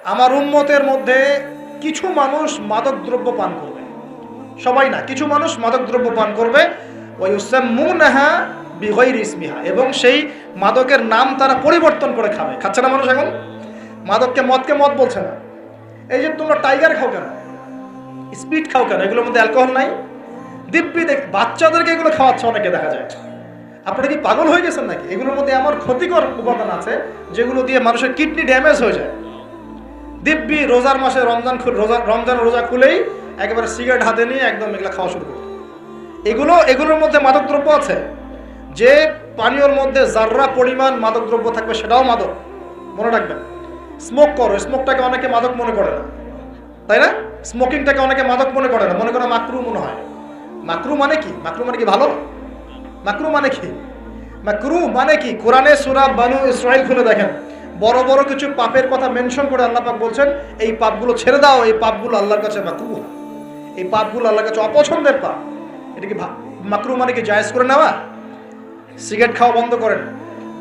আমার উম্মতের মধ্যে কিছু মানুষ মাদকদ্রব্য পান করবে, সবাই না, কিছু মানুষ মাদকদ্রব্য পান করবে, ওয়ায়ুসাম্মুনাহা বিগাইরি ইসমিহা, এবং সেই মাদকের নাম তারা পরিবর্তন করে খাবে। খাচ্ছে না মানুষ এখন? মদকে মদ বলছে না। এই যে তোমরা টাইগার খাও কেন, স্পিড খাও কেন, এগুলোর মধ্যে অ্যালকোহল নাই? দিব্যি বাচ্চাদেরকে এগুলো খাওয়াচ্ছে অনেকে, দেখা যায়। আপনারা কি পাগল হয়ে গেছেন নাকি? এগুলোর মধ্যে এমন ক্ষতিকর উপাদান আছে যেগুলো দিয়ে মানুষের কিডনি ড্যামেজ হয়ে যায়। দিব্যি রোজার মাসে রমজান রোজা খুলেই একেবারে সিগারেট হাতে নিয়ে একদম এগুলো খাওয়া শুরু করতো। এগুলোর মধ্যে মাদকদ্রব্য আছে। যে পানীয়র মধ্যে যার্রা পরিমাণ মাদকদ্রব্য থাকবে সেটাও মাদক, মনে রাখবেন। স্মোক করো, স্মোকটাকে অনেকে মাদক মনে করে না, তাই না? স্মোকিংটাকে অনেকে মাদক মনে করে না, মনে করে মাকরু মনে হয়। মাকরু মানে কি? মাকরু মানে কি ভালো? মাকরু মানে কি? মাকরু মানে কি? কোরআনে সূরা বানু ইসরাঈল খুলে দেখেন, বড় বড় কিছু পাপের কথা মেনশন করে আল্লাহ পাক বলছেন এই পাপগুলো ছেড়ে দাও, এই পাপগুলো আল্লাহর কাছে মাকরু, এই পাপগুলো আল্লাহর কাছে অপছন্দের পাপ। এটা কি মাকরু মানে কি জায়েজ করে নেওয়া? সিগারেট খাওয়া বন্ধ করেন,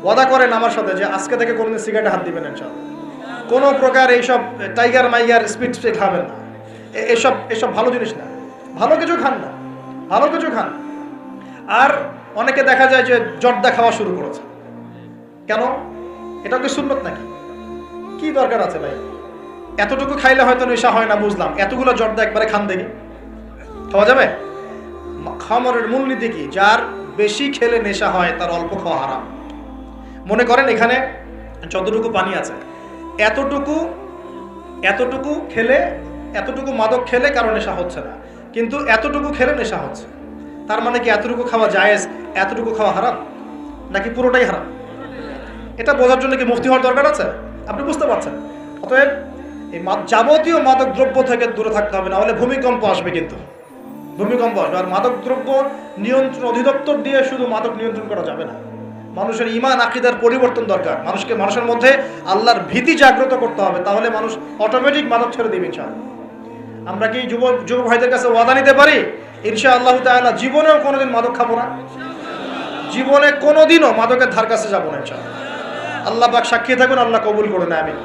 ওয়াদা করেন আমার সাথে যে আজকে থেকে কোনোদিন সিগারেটে হাত দিবেন ইনশাআল্লাহ। কোনো প্রকার এইসব টাইগার মাইগার স্পিড খাবেন না, এসব ভালো জিনিস না। ভালো কিছু খান না, ভালো কিছু খান। আর অনেকে দেখা যায় যে জর্দা খাওয়া শুরু করেছে। কেন? এটা কি সুন্নত নাকি? কি দরকার আছে ভাই? এতটুকু খাইলে হয়তো নেশা হয় না, বুঝলাম। এতগুলো জর্দা একবারে খান দেখি, খাওয়া যাবে? খামারের মূলনীতি কি? যার বেশি খেলে নেশা হয় তার অল্প খাওয়া হারাম। মনে করেন এখানে যতটুকু পানি আছে, এতটুকু খেলে, এতটুকু মাদক খেলে কারো নেশা হচ্ছে না, কিন্তু এতটুকু খেলে নেশা হচ্ছে। তার মানে কি এতটুকু খাওয়া জায়েজ, এতটুকু খাওয়া হারাম, নাকি পুরোটাই হারাম? এটা বোঝার জন্য কি মুফতি হওয়ার দরকার আছে? আপনি বুঝতে পারছেন? অতএব এই যাবতীয় মাদক দ্রব্য থেকে দূরে থাকতে হবে, না হলে ভূমিকম্প আসবে। কিন্তু ভূমিকম্প আসবে। আর মাদক দ্রব্য নিয়ন্ত্রণ অধিদপ্তর দিয়ে শুধু মাদক নিয়ন্ত্রণ করা যাবে না। মানুষের ঈমান আকীদার পরিবর্তন দরকার। মানুষের মধ্যে আল্লাহর ভীতি জাগ্রত করতে হবে, তাহলে মানুষ অটোমেটিক মাদক ছেড়ে দিবে ইনশাআল্লাহ। আমরা কি যুব ভাইদের কাছে ওয়াদা নিতে পারি ইনশাআল্লাহু তাআলা জীবনেও কোনোদিন মাদক খাবো না, জীবনে কোনোদিনও মাদকের ধার কাছে যাবো না ইনশাআল্লাহ। আল্লাহ পাক সাক্ষী থাকুন, আল্লাহ কবুল করুন, আমিন।